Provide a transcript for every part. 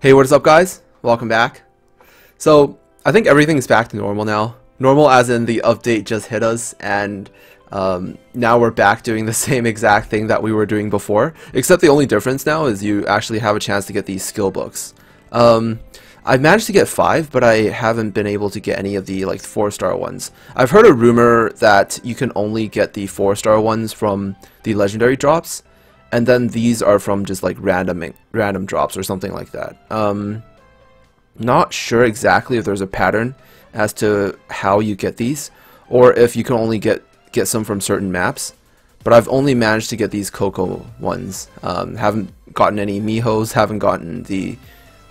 Hey, what is up, guys? Welcome back. So I think everything's back to normal now. Normal as in the update just hit us, and now we're back doing the same exact thing that we were doing before, except the only difference now is you actually have a chance to get these skill books. I've managed to get 5, but I haven't been able to get any of the 4-star ones. I've heard a rumor that you can only get the 4-star ones from the legendary drops, and then these are from just random drops or something like that. Not sure exactly if there's a pattern as to how you get these, or if you can only get some from certain maps. But I've only managed to get these Coco ones. Haven't gotten any Mihos, haven't gotten the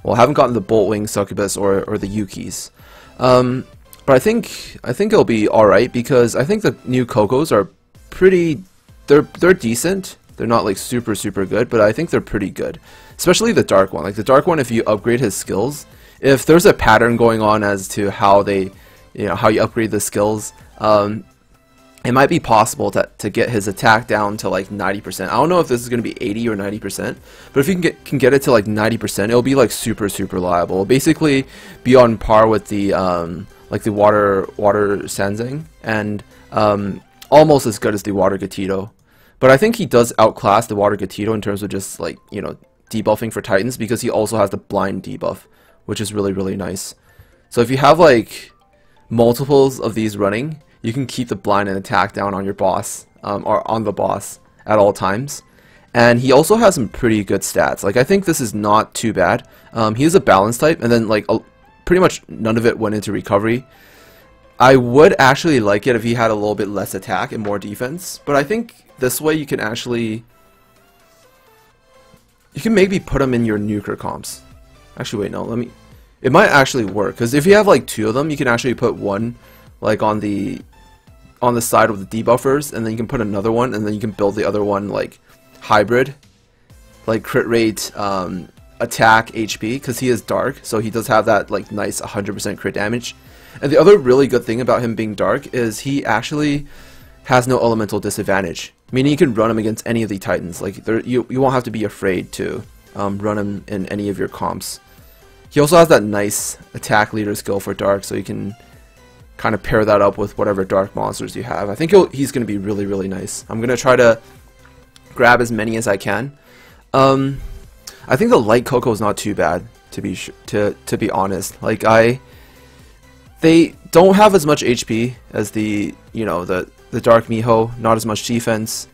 Boltwing Succubus or the Yukis. But I think it'll be alright, because I think the new Cocos are pretty, they're decent. They're not like super good, but I think they're pretty good. Especially the dark one. Like the dark one, if you upgrade his skills, if there's a pattern going on as to how they, how you upgrade the skills, it might be possible to get his attack down to like 90%. I don't know if this is going to be 80 or 90%, but if you can get it to like 90%, it'll be like super reliable. It'll basically be on par with the like the water Sanzang, and almost as good as the water Gatito. But I think he does outclass the water Gatito in terms of just like, debuffing for Titans, because he also has the blind debuff, which is really nice. So if you have like multiples of these running, you can keep the blind and attack down on your boss, or on the boss at all times. And he also has some pretty good stats. Like, I think this is not too bad. He is a balance type, and then like pretty much none of it went into recovery. I would actually like it if he had a little bit less attack and more defense, but I think this way you can maybe put him in your nuker comps. Actually, wait, no, it might actually work, because if you have like 2 of them, you can actually put one like on the side of the debuffers, and then you can put another one, and then you can build the other one like hybrid, like crit rate, attack, HP, because he is dark, so he does have that like nice 100% crit damage. And the other really good thing about him being dark is he actually has no elemental disadvantage, meaning you can run him against any of the Titans. Like you won't have to be afraid to run him in any of your comps. He also has that nice attack leader skill for dark, so you can kind of pair that up with whatever dark monsters you have. I think he's going to be really nice. I'm going to try to grab as many as I can. I think the light Coco is not too bad, to be honest. Like they don't have as much HP as the dark Miho, not as much defense.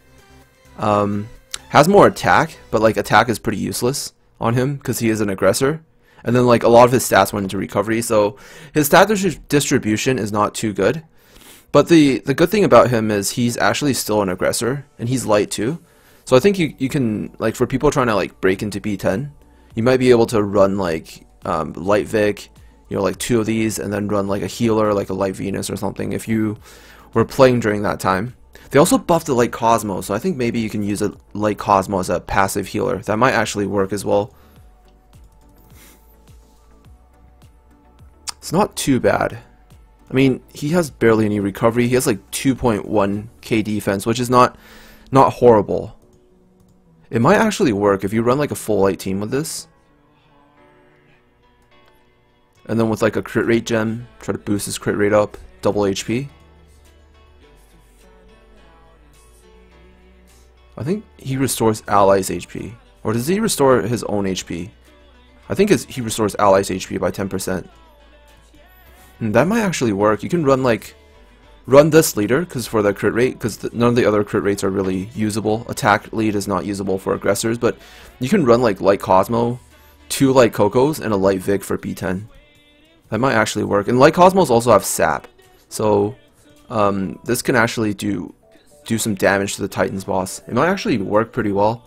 Has more attack, but like attack is pretty useless on him because he is an aggressor. And then like a lot of his stats went into recovery, so his stat distribution is not too good. But the good thing about him is he's actually still an aggressor, and he's light too. So I think you can, like, for people trying to like break into B10, you might be able to run like light Vic, like 2 of these, and then run like a healer, like a light Venus or something, if you were playing during that time. They also buffed the light Cosmo, so I think maybe you can use a light Cosmo as a passive healer. That might actually work as well. It's not too bad. I mean, he has barely any recovery. He has like 2.1k defense, which is not horrible. It might actually work if you run like a full light team with this. And then with like a crit rate gem, try to boost his crit rate up, double HP. I think he restores allies HP. Or does he restore his own HP? I think he restores allies HP by 10%. And that might actually work. You can run this leader because for the crit rate, because none of the other crit rates are really usable. Attack lead is not usable for aggressors, but you can run like light Cosmo, 2 light Cocos, and a light Vic for B10. That might actually work. And light Cosmos also have sap, so this can actually do some damage to the Titans boss. It might actually work pretty well.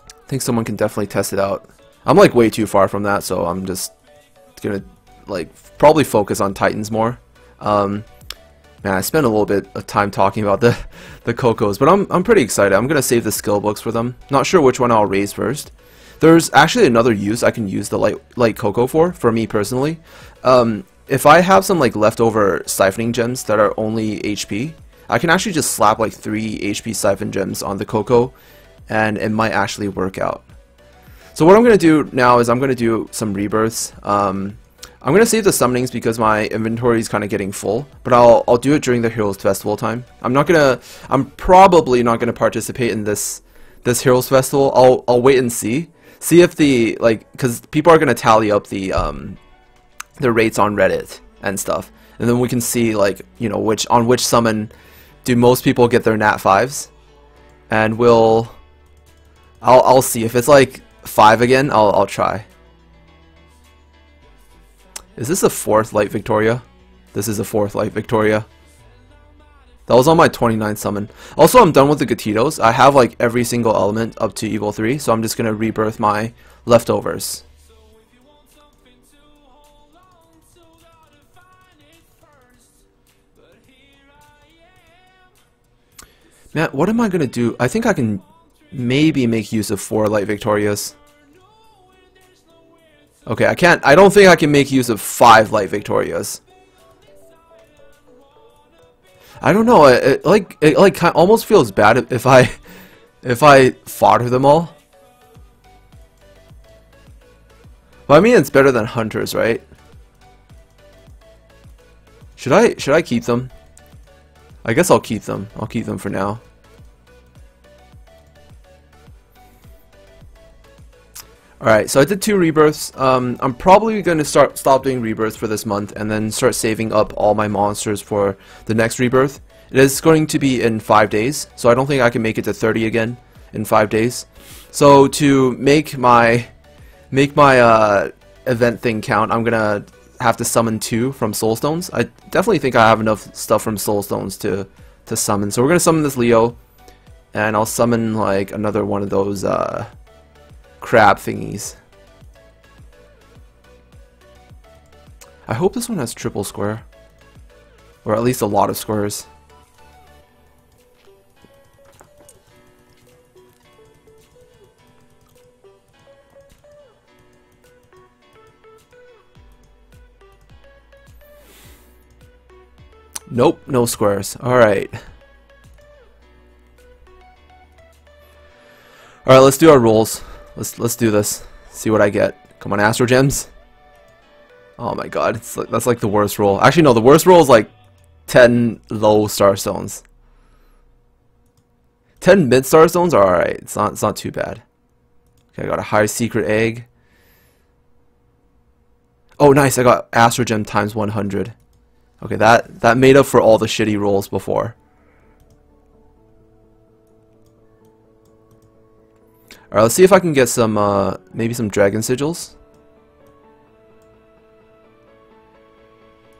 I think someone can definitely test it out. I'm like way too far from that, so I'm just gonna like probably focus on Titans more. Man, I spent a little bit of time talking about the Cocos, but I'm pretty excited. I'm gonna save the skill books for them. Not sure which one I'll raise first. There's actually another use I can use the light Coco for me personally. If I have some like leftover siphoning gems that are only HP, I can actually just slap like 3 HP siphon gems on the Coco, and it might actually work out. So what I'm going to do now is I'm going to do some rebirths. I'm going to save the summonings because my inventory is kind of getting full, but I'll do it during the Heroes Festival time. I'm probably not gonna participate in this Heroes Festival. I'll wait and see if the, like, because people are gonna tally up the rates on Reddit and stuff, and then we can see, like, you know, which summon do most people get their Nat 5s, and I'll see if it's like 5 again. I'll try. Is this a 4th Light Victoria? This is a 4th Light Victoria. That was on my 29th summon. Also, I'm done with the Gatitos. I have like every single element up to Evo 3, so I'm just gonna rebirth my leftovers. Man, what am I gonna do? I think I can maybe make use of 4 Light Victorias. Okay, I don't think I can make use of 5 Light Victorias. I don't know, it almost feels bad if I fodder them all. Well, I mean, it's better than Hunters, right? Should I keep them? I guess I'll keep them. I'll keep them for now. Alright, so I did 2 rebirths. I'm probably going to stop doing rebirths for this month and then start saving up all my monsters for the next rebirth. It is going to be in 5 days, so I don't think I can make it to 30 again in 5 days. So to make my event thing count, I'm going to have to summon 2 from Soulstones. I definitely think I have enough stuff from Soulstones to summon. So we're going to summon this Leo, and I'll summon like another one of those crab thingies. I hope this one has triple square, or at least a lot of squares. Nope, no squares. Alright. Alright, let's do our rolls. Let's do this. See what I get. Come on, Astro Gems. Oh my god, that's like the worst roll. Actually, no, the worst roll is like 10 low star stones. 10 mid star stones are alright. It's not too bad. Okay, I got a high secret egg. Oh, nice! I got Astro Gem times 100. Okay, that made up for all the shitty rolls before. Alright, let's see if I can get some, maybe some Dragon Sigils.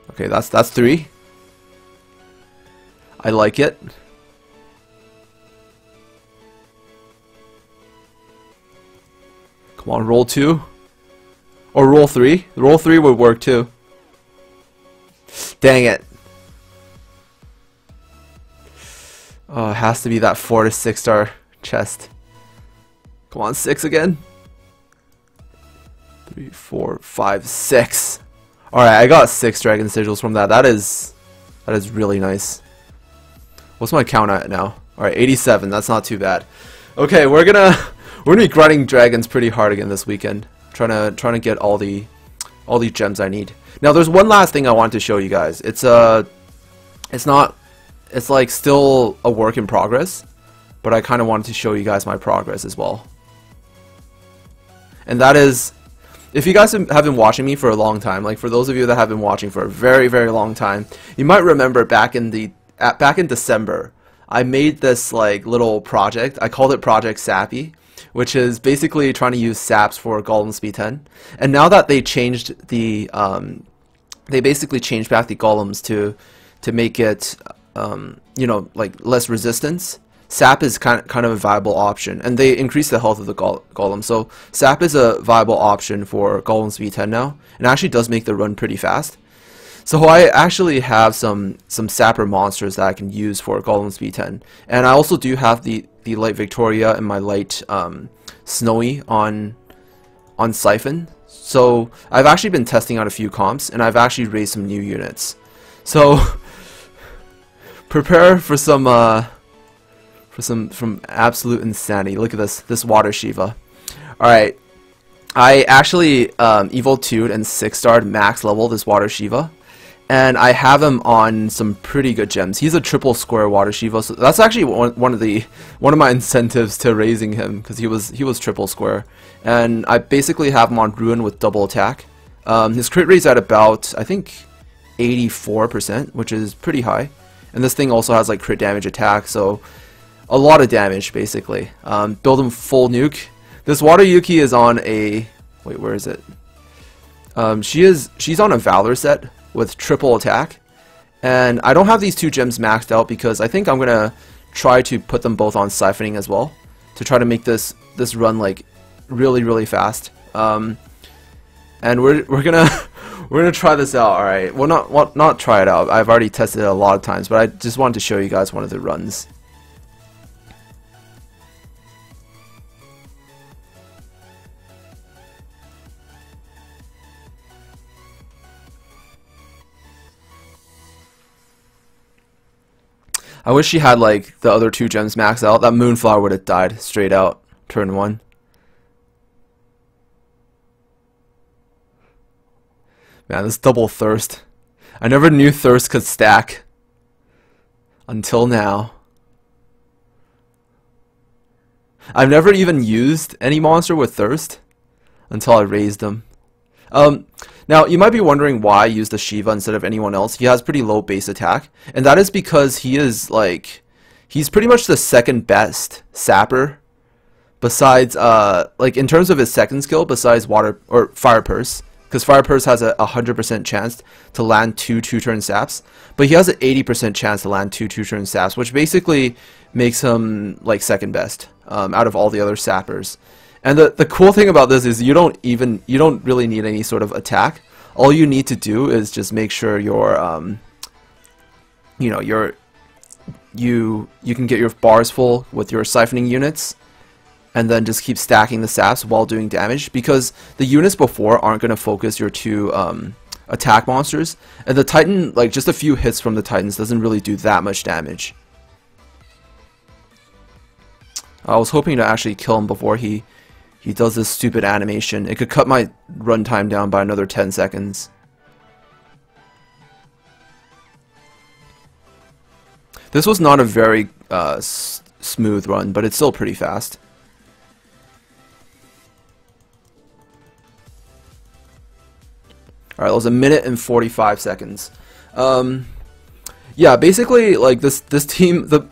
Okay, that's 3. I like it. Come on, roll 2. Or roll 3. Roll 3 would work too. Dang it. Oh, it has to be that 4 to 6 star chest. Come on, 6 again. 3, 4, 5, 6. Alright, I got 6 Dragon Sigils from that. That is really nice. What's my count at now? Alright, 87. That's not too bad. Okay, we're gonna be grinding dragons pretty hard again this weekend. Trying to get all the gems I need. Now, there's one last thing I wanted to show you guys. It's like still a work in progress, but I kind of wanted to show you guys my progress as well. And that is, if you guys have been watching me for a long time, like for those of you that have been watching for a very, very long time, you might remember back in December, I made this like little project. I called it Project Sappy, which is basically trying to use saps for Golem B10. And now that they changed the, they basically changed back the golems to make it, you know, like less resistance. Sap is kind of a viable option, and they increase the health of the golem. So Sap is a viable option for Golems B10 now, and actually does make the run pretty fast. So I actually have some Sapper monsters that I can use for Golems B10, and I also do have the Light Victoria and my Light Snowy on Siphon. So I've actually been testing out a few comps, and I've actually raised some new units. So prepare for some absolute insanity. Look at this water Shiva. Alright, I actually Evo 2'd and 6-starred max level this Water Shiva, and I have him on some pretty good gems. He's a triple square Water Shiva, so that's actually one of my incentives to raising him, because he was triple square, and I basically have him on Ruin with double attack. His crit rate's at about, I think, 84%, which is pretty high, and this thing also has like crit damage attack, so a lot of damage basically. Build him full nuke. This Water Yuki is on a... Wait, where is it? She's on a Valor set with triple attack. And I don't have these 2 gems maxed out because I think I'm going to try to put them both on siphoning as well. To try to make this run like really fast. And we're gonna try this out, alright. Well, not try it out. I've already tested it a lot of times, but I just wanted to show you guys one of the runs. I wish she had like the other 2 gems maxed out. That Moonflower would have died straight out turn 1. Man, this double thirst. I never knew thirst could stack until now. I've never even used any monster with thirst until I raised him. Now, you might be wondering why I used the Shiva instead of anyone else. He has pretty low base attack, and that is because he is, like, he's pretty much the second best sapper, besides, like, in terms of his second skill, besides Water, or Fire Purse, because Fire Purse has a 100% chance to land 2 2-turn saps, but he has an 80% chance to land 2 2-turn saps, which basically makes him, like, second best, out of all the other sappers. And the cool thing about this is you don't really need any sort of attack. All you need to do is just make sure your you can get your bars full with your siphoning units, and then just keep stacking the saps while doing damage, because the units before aren't going to focus your 2 attack monsters, and the Titan, like, just a few hits from the Titans doesn't really do that much damage. I was hoping to actually kill him before he does this stupid animation. It could cut my runtime down by another 10 seconds. This was not a very smooth run, but it's still pretty fast. Alright, that was 1 minute and 45 seconds. Yeah, basically, like, this team, the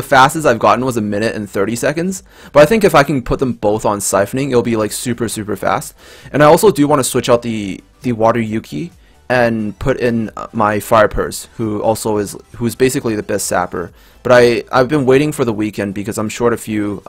fastest I've gotten was 1 minute and 30 seconds, but I think if I can put them both on siphoning, it'll be like super fast. And I also do want to switch out the Water Yuki and put in my Fire Purse, who's basically the best sapper. But I've been waiting for the weekend because I'm short a few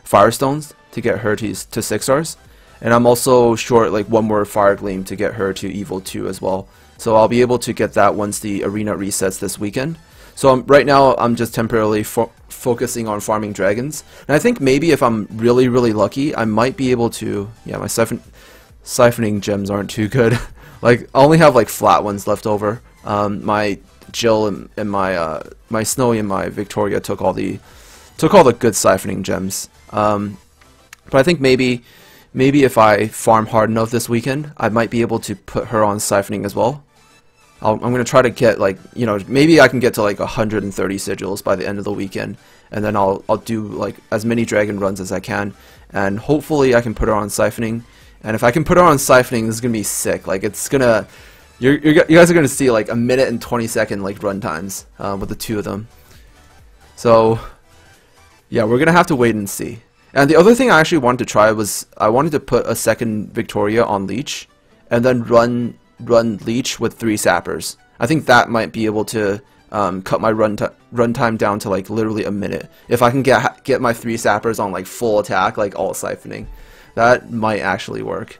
Firestones to get her to 6 stars, and I'm also short like 1 more Fire Gleam to get her to Evo 2 as well. So I'll be able to get that once the arena resets this weekend. So right now I'm just temporarily focusing on farming dragons, and I think maybe if I'm really lucky, I might be able to. Yeah, my siphoning gems aren't too good. Like, I only have like flat ones left over. My Jill and my Snowy and my Victoria took all the good siphoning gems. But I think maybe if I farm hard enough this weekend, I might be able to put her on siphoning as well. I'm going to try to get, like, maybe I can get to like 130 sigils by the end of the weekend, and then I'll do like as many dragon runs as I can, and hopefully I can put her on siphoning. And if I can put her on siphoning, this is going to be sick. Like, it's going to, you guys are going to see like 1 minute and 20 second like run times with the 2 of them. So yeah, we're going to have to wait and see. And the other thing I actually wanted to try was I wanted to put a second Victoria on Leech, and then run Leech with 3 sappers. I think that might be able to cut my run time down to like literally 1 minute. If I can get my 3 sappers on like full attack, like all siphoning, that might actually work.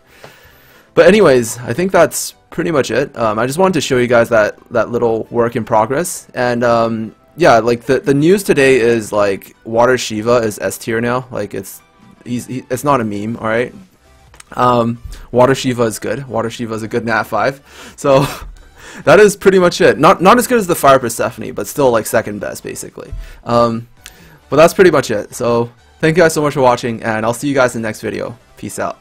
But anyways, I think that's pretty much it. I just wanted to show you guys that little work in progress. And yeah, like the news today is like Water Shiva is S tier now. Like it's not a meme, all right. Water Shiva is good. Water Shiva is a good Nat 5. So that is pretty much it. Not as good as the Fire Persephone, but still like second best basically. But that's pretty much it. So thank you guys so much for watching, and I'll see you guys in the next video. Peace. Peace out.